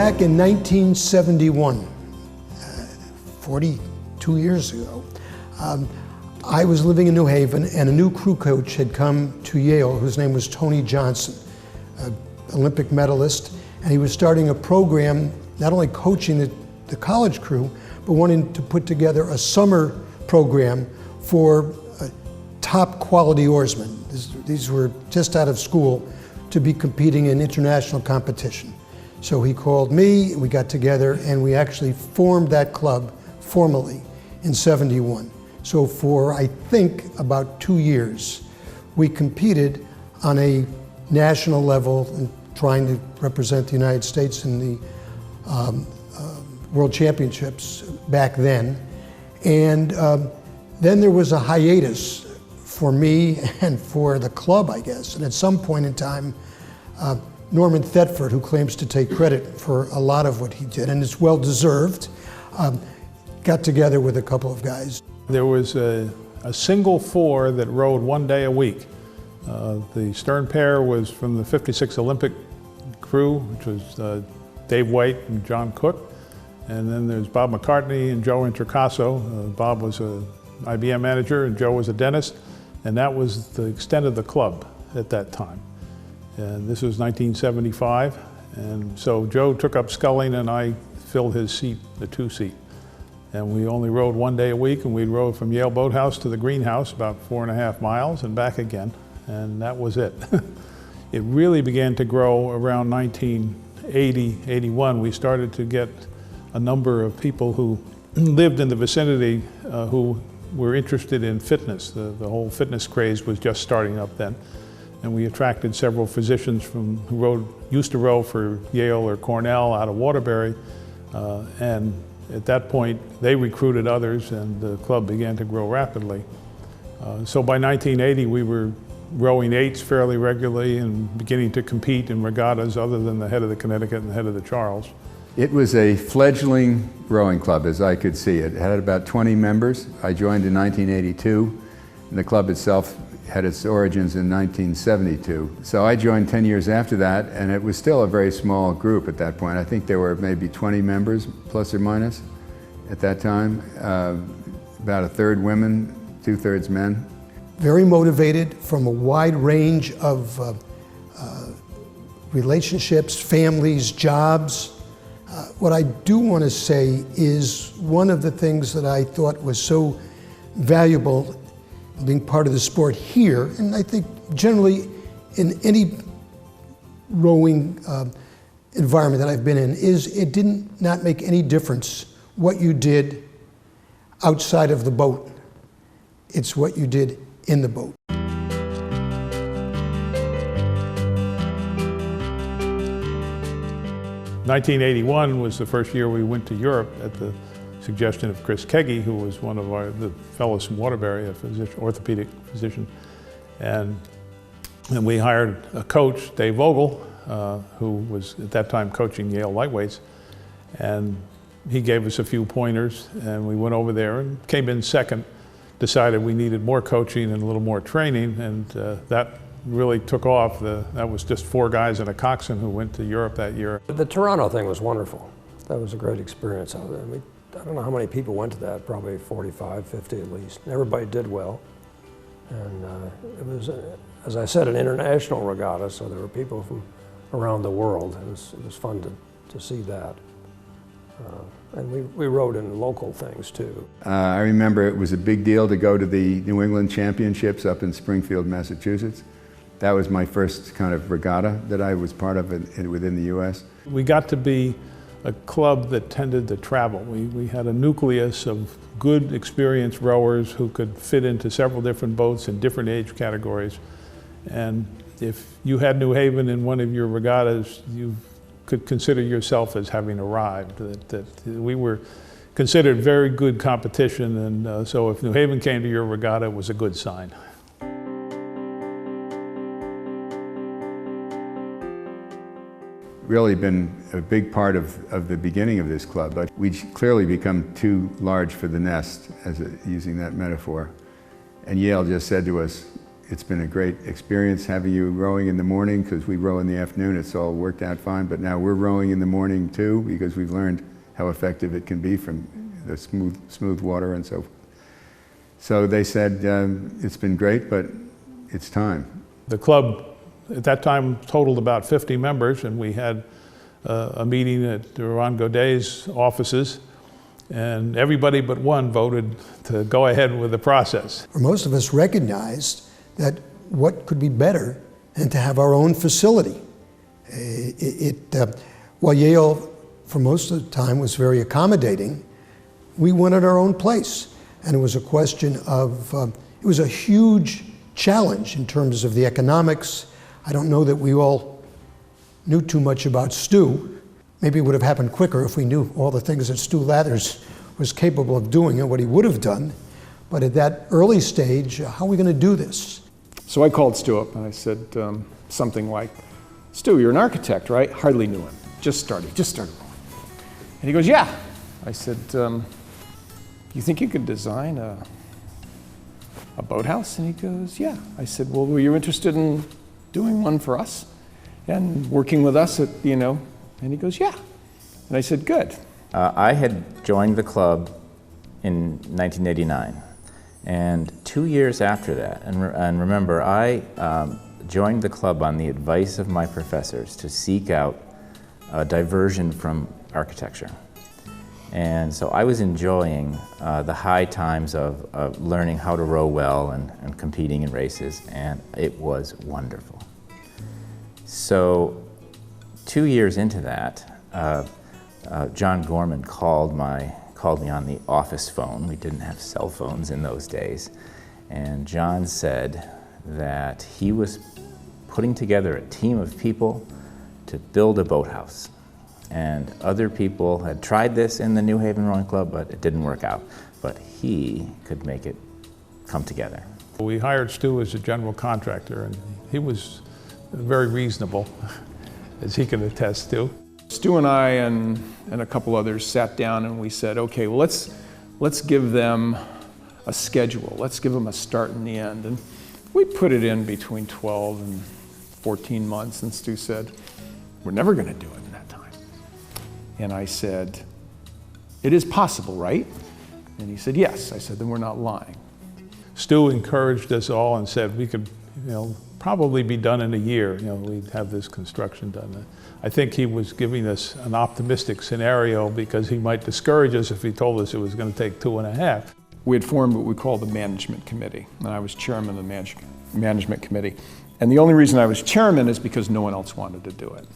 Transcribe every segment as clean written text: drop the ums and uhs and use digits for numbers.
Back in 1971, 42 years ago, I was living in New Haven, and a new crew coach had come to Yale, whose name was Tony Johnson, an Olympic medalist, and he was starting a program, not only coaching the college crew, but wanting to put together a summer program for top quality oarsmen. These were just out of school to be competing in international competition. So he called me, we got together, and we actually formed that club formally in '71. So for, I think, about 2 years, we competed on a national level and trying to represent the United States in the World Championships back then. And then there was a hiatus for me and for the club, I guess. And at some point in time, Norman Thetford, who claims to take credit for a lot of what he did, and it's well deserved, got together with a couple of guys. There was a single four that rowed 1 day a week. The stern pair was from the '56 Olympic crew, which was Dave White and John Cook. And then there's Bob McCartney and Joe Introcaso. Bob was an IBM manager and Joe was a dentist. And that was the extent of the club at that time. And this was 1975. And so Joe took up sculling and I filled his seat, the 2-seat. And we only rowed 1 day a week, and we'd row from Yale Boathouse to the greenhouse, about 4.5 miles, and back again. And that was it. It really began to grow around 1980, 81. We started to get a number of people who lived in the vicinity who were interested in fitness. The whole fitness craze was just starting up then. And we attracted several physicians who used to row for Yale or Cornell out of Waterbury. And at that point, they recruited others and the club began to grow rapidly. So by 1980, we were rowing eights fairly regularly and beginning to compete in regattas other than the head of the Connecticut and the head of the Charles. It was a fledgling rowing club, as I could see it. It had about 20 members. I joined in 1982, and the club itself had its origins in 1972. So I joined 10 years after that, and it was still a very small group at that point. I think there were maybe 20 members, plus or minus, at that time. About a third women, 2/3 men. Very motivated from a wide range of relationships, families, jobs. What I do want to say is one of the things that I thought was so valuable being part of the sport here, and I think generally in any rowing environment that I've been in, is it did not make any difference what you did outside of the boat. It's what you did in the boat. 1981 was the first year we went to Europe at the suggestion of Chris Keggy, who was one of the fellows from Waterbury, a orthopedic physician. And we hired a coach, Dave Vogel, who was at that time coaching Yale lightweights. And he gave us a few pointers, and we went over there and came in second, decided we needed more coaching and a little more training, and that really took off. That was just 4 guys and a coxswain who went to Europe that year. The Toronto thing was wonderful. That was a great experience. I don't know how many people went to that, probably 45, 50 at least. Everybody did well. And it was, as I said, an international regatta, so there were people from around the world. It was fun to see that. And we rowed in local things too. I remember it was a big deal to go to the New England Championships up in Springfield, Massachusetts. That was my first kind of regatta that I was part of within the U.S. We got to be a club that tended to travel. We had a nucleus of good, experienced rowers who could fit into several different boats in different age categories. And if you had New Haven in one of your regattas, you could consider yourself as having arrived. That we were considered very good competition, and so if New Haven came to your regatta, it was a good sign. Really been a big part of the beginning of this club, but we'd clearly become too large for the nest, using that metaphor. And Yale just said to us, It's been a great experience having you rowing in the morning, because we row in the afternoon. It's all worked out fine, but now we're rowing in the morning too, because we've learned how effective it can be from the smooth water and so forth. So they said, it's been great, but it's time. The club at that time totaled about 50 members, and we had a meeting at Ron Godet's offices, and everybody but one voted to go ahead with the process. Most of us recognized that what could be better than to have our own facility. While Yale, for most of the time, was very accommodating, we wanted our own place. And it was a question of, it was a huge challenge in terms of the economics. I don't know that we all knew too much about Stu. Maybe it would have happened quicker if we knew all the things that Stu Lathers was capable of doing and what he would have done. But at that early stage, how are we going to do this? So I called Stu up and I said something like, "Stu, you're an architect, right?" Hardly knew him. Just started rowing. And he goes, "Yeah." I said, "You think you could design a boathouse?" And he goes, "Yeah." I said, "Well, were you interested in doing one for us and working with us at, you know?" And he goes, "Yeah." And I said, "Good." I had joined the club in 1989. And 2 years after that, and remember, I joined the club on the advice of my professors to seek out a diversion from architecture. And so I was enjoying the high times of learning how to row well and competing in races, and it was wonderful. So 2 years into that, John Gorman called me on the office phone. We didn't have cell phones in those days. And John said that he was putting together a team of people to build a boathouse. And other people had tried this in the New Haven Rowing Club, but it didn't work out. But he could make it come together. We hired Stu as a general contractor, and he was very reasonable, as he can attest to. Stu and I and a couple others sat down and we said, okay, well, let's give them a schedule. Let's give them a start and the end. And we put it in between 12 and 14 months, and Stu said, "We're never going to do it in that time." And I said, "It is possible, right?" And he said, "Yes." I said, "Then we're not lying." Stu encouraged us all and said we could, probably be done in a year. We'd have this construction done. I think he was giving us an optimistic scenario because he might discourage us if he told us it was going to take 2.5. We had formed what we call the management committee, and I was chairman of the management committee. And the only reason I was chairman is because no one else wanted to do it.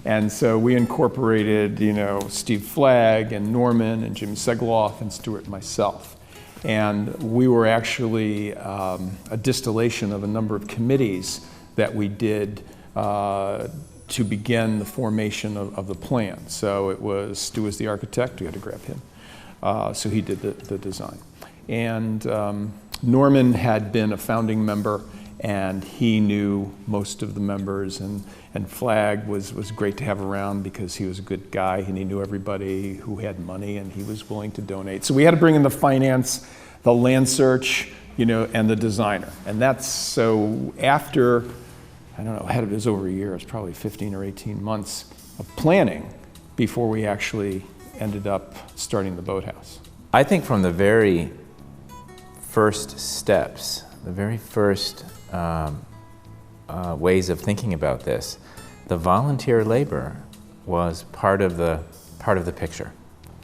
And so we incorporated, Steve Flagg and Norman and Jim Segloff and Stuart and myself. And we were actually a distillation of a number of committees that we did to begin the formation of the plan. So it was Stu was the architect, we had to grab him. So he did the design. And Norman had been a founding member, and he knew most of the members, and Flagg was great to have around because he was a good guy and he knew everybody who had money and he was willing to donate. So we had to bring in the finance, the land search, and the designer. And that's so after, I don't know, it was over a year, it was probably 15 or 18 months of planning before we actually ended up starting the boathouse. I think from the very first steps, the very first ways of thinking about this, the volunteer labor was part of the picture.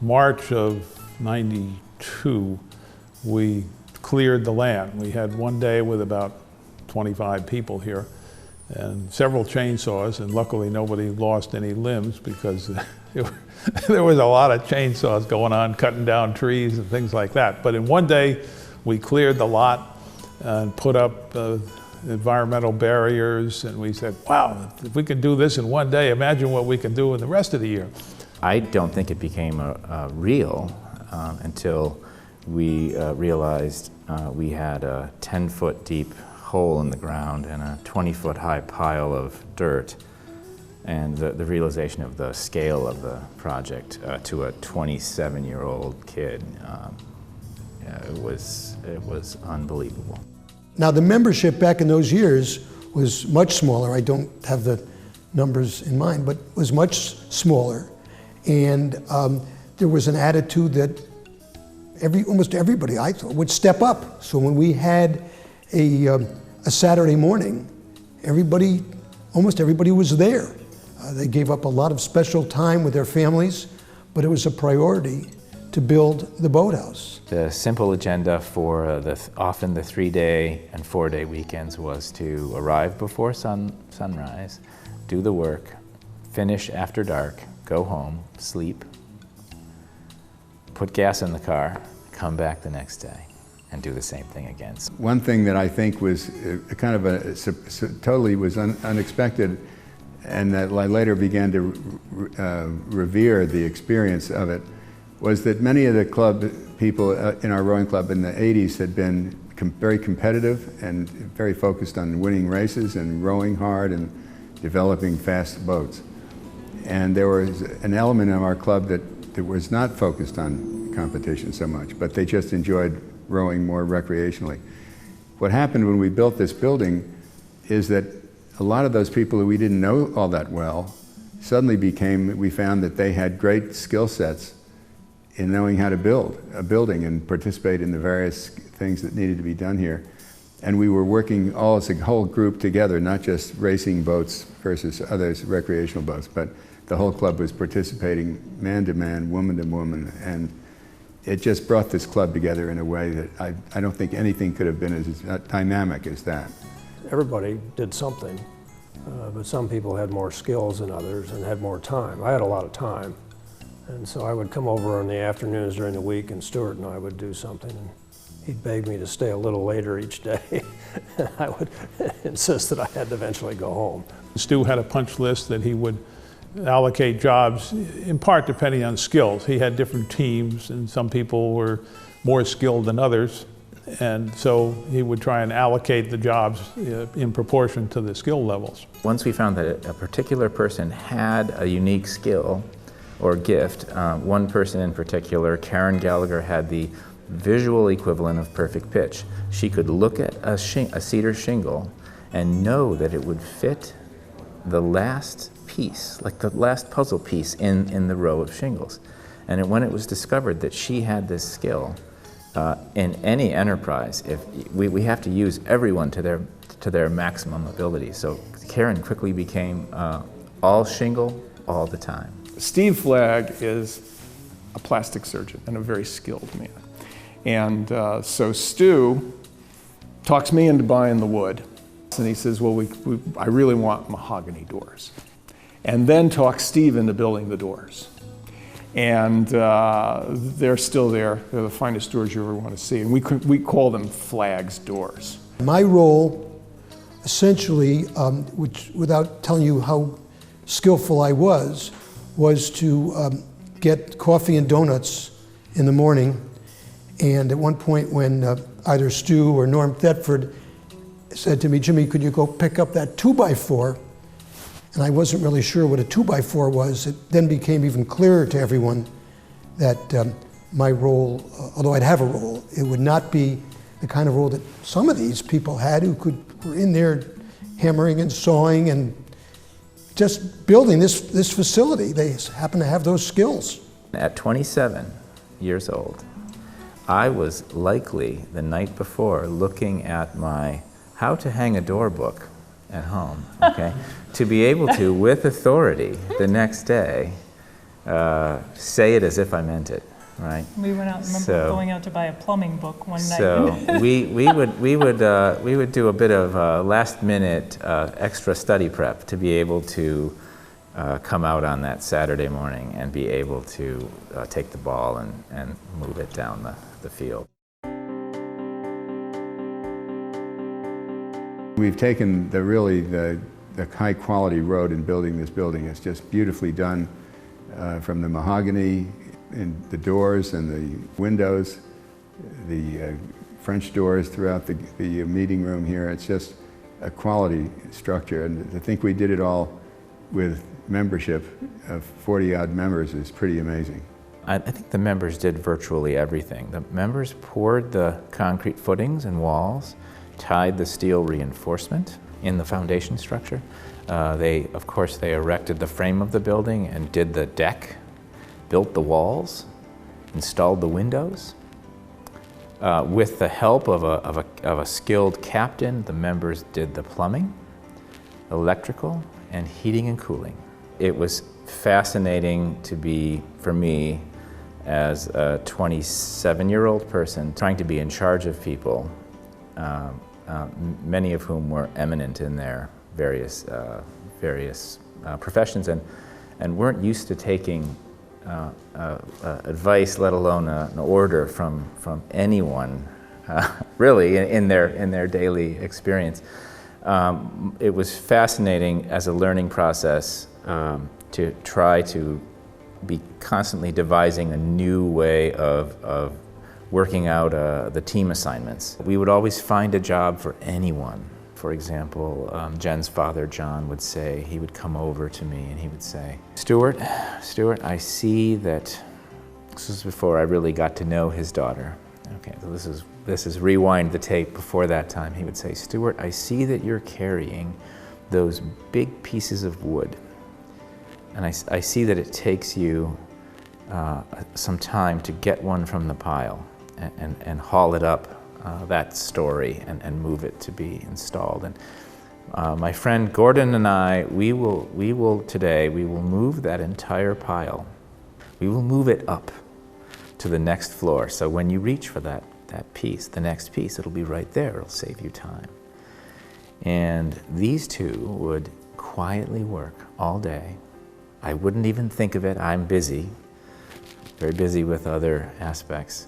March of '92, we cleared the land. We had one day with about 25 people here and several chainsaws, and luckily nobody lost any limbs because there was a lot of chainsaws going on, cutting down trees and things like that. But in one day, we cleared the lot and put up environmental barriers, and we said, wow, if we can do this in one day, imagine what we can do in the rest of the year. I don't think it became real until we realized we had a 10-foot deep hole in the ground and a 20-foot high pile of dirt, and the realization of the scale of the project to a 27-year-old kid, it was unbelievable. Now the membership back in those years was much smaller. I don't have the numbers in mind, but was much smaller. And there was an attitude that almost everybody, I thought, would step up. So when we had a Saturday morning, almost everybody was there. They gave up a lot of special time with their families, but it was a priority to build the boathouse. The simple agenda for often the 3-day and 4-day weekends was to arrive before sunrise, do the work, finish after dark, go home, sleep, put gas in the car, come back the next day, and do the same thing again. One thing that I think was kind of totally was unexpected, and that I later began to revere the experience of it, was that many of the club people in our rowing club in the 80s had been very competitive and very focused on winning races and rowing hard and developing fast boats. And there was an element of our club that was not focused on competition so much, but they just enjoyed rowing more recreationally. What happened when we built this building is that a lot of those people who we didn't know all that well suddenly we found that they had great skill sets in knowing how to build a building and participate in the various things that needed to be done here. And we were working all as a whole group together, not just racing boats versus others, recreational boats, but the whole club was participating man to man, woman to woman, and it just brought this club together in a way that I don't think anything could have been as dynamic as that. Everybody did something, but some people had more skills than others and had more time. I had a lot of time, and so I would come over in the afternoons during the week, and Stuart and I would do something, and he'd beg me to stay a little later each day. And I would insist that I had to eventually go home. Stu had a punch list that he would allocate jobs, in part depending on skills. He had different teams, and some people were more skilled than others. And so he would try and allocate the jobs in proportion to the skill levels. Once we found that a particular person had a unique skill or gift, one person in particular, Karen Gallagher, had the visual equivalent of perfect pitch. She could look at a cedar shingle and know that it would fit the last piece, like the last puzzle piece in the row of shingles. And when it was discovered that she had this skill, in any enterprise, we have to use everyone to their maximum ability. So Karen quickly became all shingle all the time. Steve Flagg is a plastic surgeon and a very skilled man. And so Stu talks me into buying the wood. And he says, well, I really want mahogany doors. And then talks Steve into building the doors. And they're still there. They're the finest doors you ever want to see. And we call them Flagg's doors. My role, essentially, which without telling you how skillful I was to get coffee and donuts in the morning. And at one point when either Stu or Norm Thetford said to me, Jimmy, could you go pick up that 2x4? And I wasn't really sure what a 2x4 was. It then became even clearer to everyone that my role, although I'd have a role, it would not be the kind of role that some of these people had who were in there hammering and sawing and just building this facility. They happen to have those skills. At 27 years old, I was likely the night before looking at my how to hang a door book at home, okay, to be able to, with authority, the next day, say it as if I meant it, right? We went out, going out to buy a plumbing book one night. So we would do a bit of last-minute extra study prep to be able to come out on that Saturday morning and be able to take the ball and move it down the field. We've taken the high quality road in building this building. It's just beautifully done, from the mahogany in the doors and the windows, the French doors throughout the meeting room here. It's just a quality structure, and I think we did it all with membership of 40-odd members is pretty amazing. I think the members did virtually everything. The members poured the concrete footings and walls, tied the steel reinforcement in the foundation structure. Of course, they erected the frame of the building and did the deck, built the walls, installed the windows. With the help of a skilled captain, the members did the plumbing, electrical, and heating and cooling. It was fascinating to be, for me, as a 27-year-old person, trying to be in charge of people, many of whom were eminent in their various professions and weren't used to taking advice, let alone an order from anyone, really, in their daily experience. It was fascinating as a learning process to try to be constantly devising a new way of working out the team assignments. We would always find a job for anyone. For example, Jen's father, John, would say, he would come over to me and he would say, Stuart, I see that, this was before I really got to know his daughter. Okay, so this is rewind the tape before that time. He would say, Stuart, I see that you're carrying those big pieces of wood. And I see that it takes you some time to get one from the pile and haul it up that story and move it to be installed. And my friend Gordon and I, we will today move that entire pile. We will move it up to the next floor. So when you reach for that piece, the next piece, it'll be right there. It'll save you time. And these two would quietly work all day. I wouldn't even think of it. I'm busy, very busy with other aspects.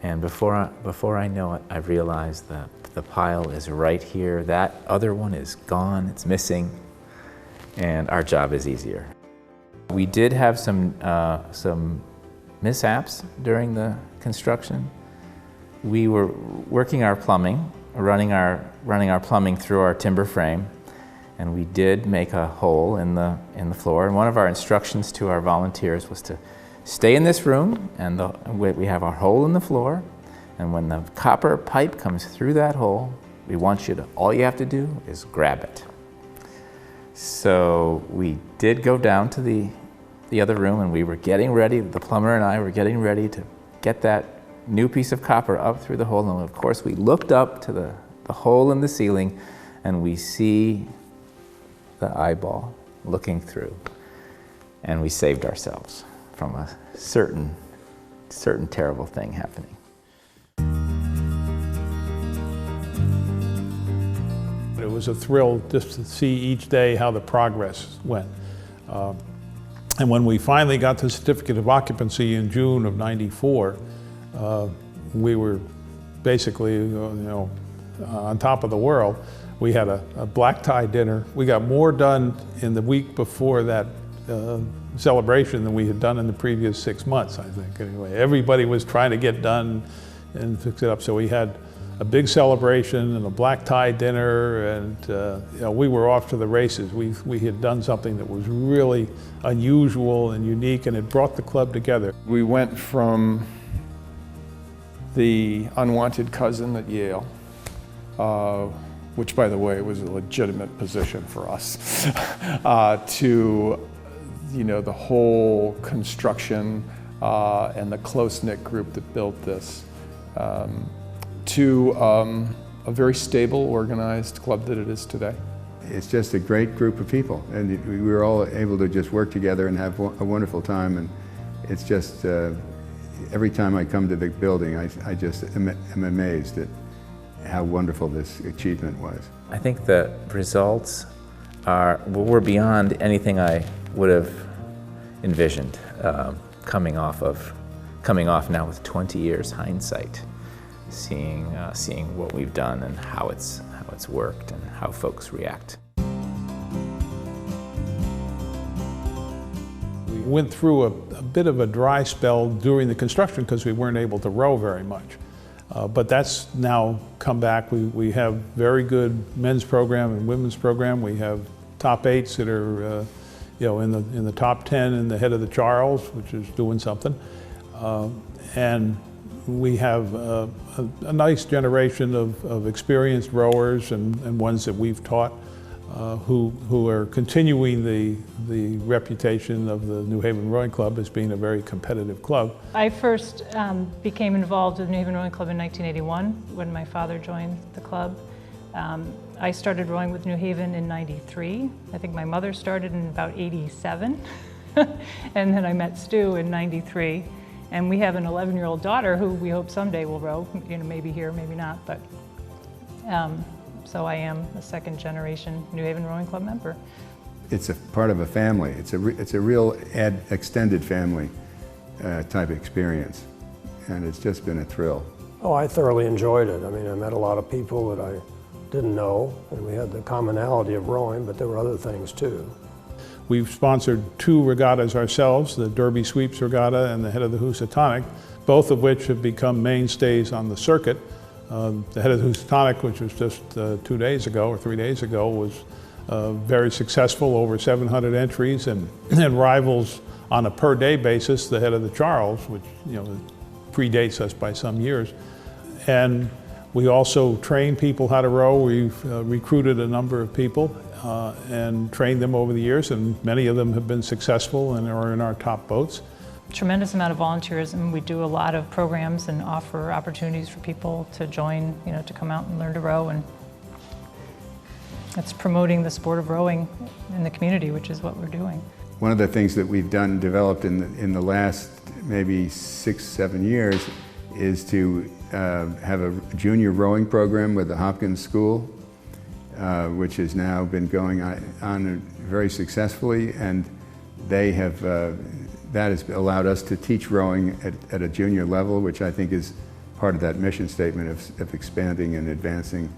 And before I know it, I realize that the pile is right here. That other one is gone, it's missing, and our job is easier. We did have some mishaps during the construction. We were working our plumbing, running our plumbing through our timber frame, and we did make a hole in the floor. And one of our instructions to our volunteers was to stay in this room, and we have our hole in the floor, and when the copper pipe comes through that hole, all you have to do is grab it. So we did go down to the other room, and we were getting ready, the plumber and I were getting ready to get that new piece of copper up through the hole, and of course we looked up to the hole in the ceiling, and we see the eyeball looking through, and we saved ourselves from a certain terrible thing happening. It was a thrill just to see each day how the progress went. And when we finally got the certificate of occupancy in June of '94, we were basically, on top of the world. We had a black tie dinner. We got more done in the week before that celebration than we had done in the previous 6 months, I think, anyway. Everybody was trying to get done and fix it up. So we had a big celebration and a black tie dinner, and we were off to the races. We had done something that was really unusual and unique, and it brought the club together. We went from the unwanted cousin at Yale, which, by the way, was a legitimate position for us, to the whole construction and the close-knit group that built this, to a very stable, organized club that it is today. It's just a great group of people, and we were all able to just work together and have a wonderful time. And it's just, every time I come to the building, I just am amazed at how wonderful this achievement was. I think the results were beyond anything I would have envisioned, coming off now with 20 years hindsight, seeing what we've done and how it's worked and how folks react. We went through a bit of a dry spell during the construction because we weren't able to row very much. But that's now come back. We have very good men's program and women's program. We have top 8s that are in the top 10 in the head of the Charles, which is doing something. And we have a nice generation of experienced rowers and ones that we've taught who are continuing the reputation of the New Haven Rowing Club as being a very competitive club. I first became involved with New Haven Rowing Club in 1981 when my father joined the club. I started rowing with New Haven in '93. I think my mother started in about '87. And then I met Stu in '93. And we have an 11-year-old daughter who we hope someday will row, maybe here, maybe not, but so I am a second generation New Haven Rowing Club member. It's a part of a family. It's a real extended family type experience, and it's just been a thrill. Oh, I thoroughly enjoyed it. I mean, I met a lot of people that I didn't know, and we had the commonality of rowing, but there were other things too. We've sponsored 2 regattas ourselves, the Derby Sweeps Regatta and the Head of the Housatonic, both of which have become mainstays on the circuit. The Head of the Housatonic, which was just 2 days ago or 3 days ago, was very successful, over 700 entries, and rivals on a per-day basis the Head of the Charles, which predates us by some years. And we also train people how to row. We've recruited a number of people and trained them over the years, and many of them have been successful and are in our top boats. Tremendous amount of volunteerism. We do a lot of programs and offer opportunities for people to join, to come out and learn to row, and it's promoting the sport of rowing in the community, which is what we're doing. One of the things that we've developed in the last maybe 6-7 years is to have a junior rowing program with the Hopkins School, which has now been going on very successfully, and they have that has allowed us to teach rowing at a junior level, which I think is part of that mission statement of expanding and advancing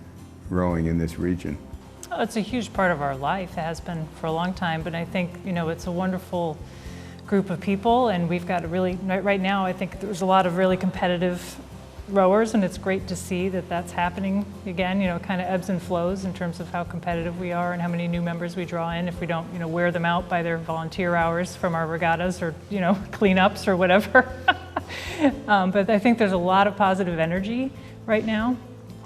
rowing in this region. Oh, it's a huge part of our life. It has been for a long time, but I think it's a wonderful group of people, and we've got right now I think there's a lot of really competitive rowers, and it's great to see that that's happening again. It kind of ebbs and flows in terms of how competitive we are and how many new members we draw in if we don't wear them out by their volunteer hours from our regattas or cleanups or whatever. But I think there's a lot of positive energy right now.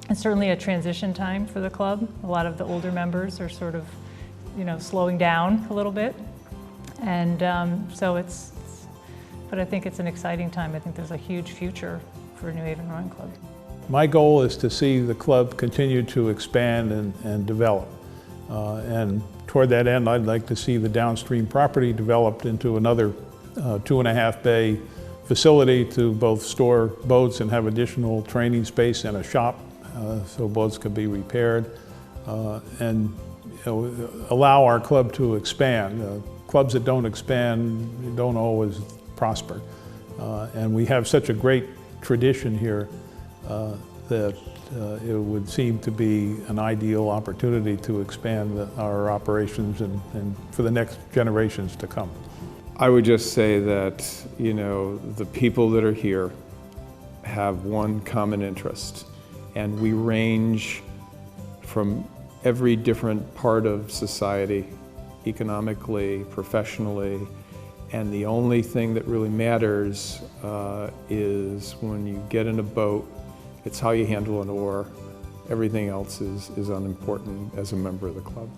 It's certainly a transition time for the club. A lot of the older members are sort of slowing down a little bit, and but I think it's an exciting time. I think there's a huge future for New Haven Rowing Club. My goal is to see the club continue to expand and develop. And toward that end, I'd like to see the downstream property developed into another 2.5 bay facility to both store boats and have additional training space and a shop so boats can be repaired, and allow our club to expand. Clubs that don't expand don't always prosper. And we have such a great tradition here that it would seem to be an ideal opportunity to expand our operations and for the next generations to come. I would just say that, the people that are here have one common interest, and we range from every different part of society, economically, professionally, and the only thing that really matters is when you get in a boat, it's how you handle an oar. Everything else is unimportant as a member of the club.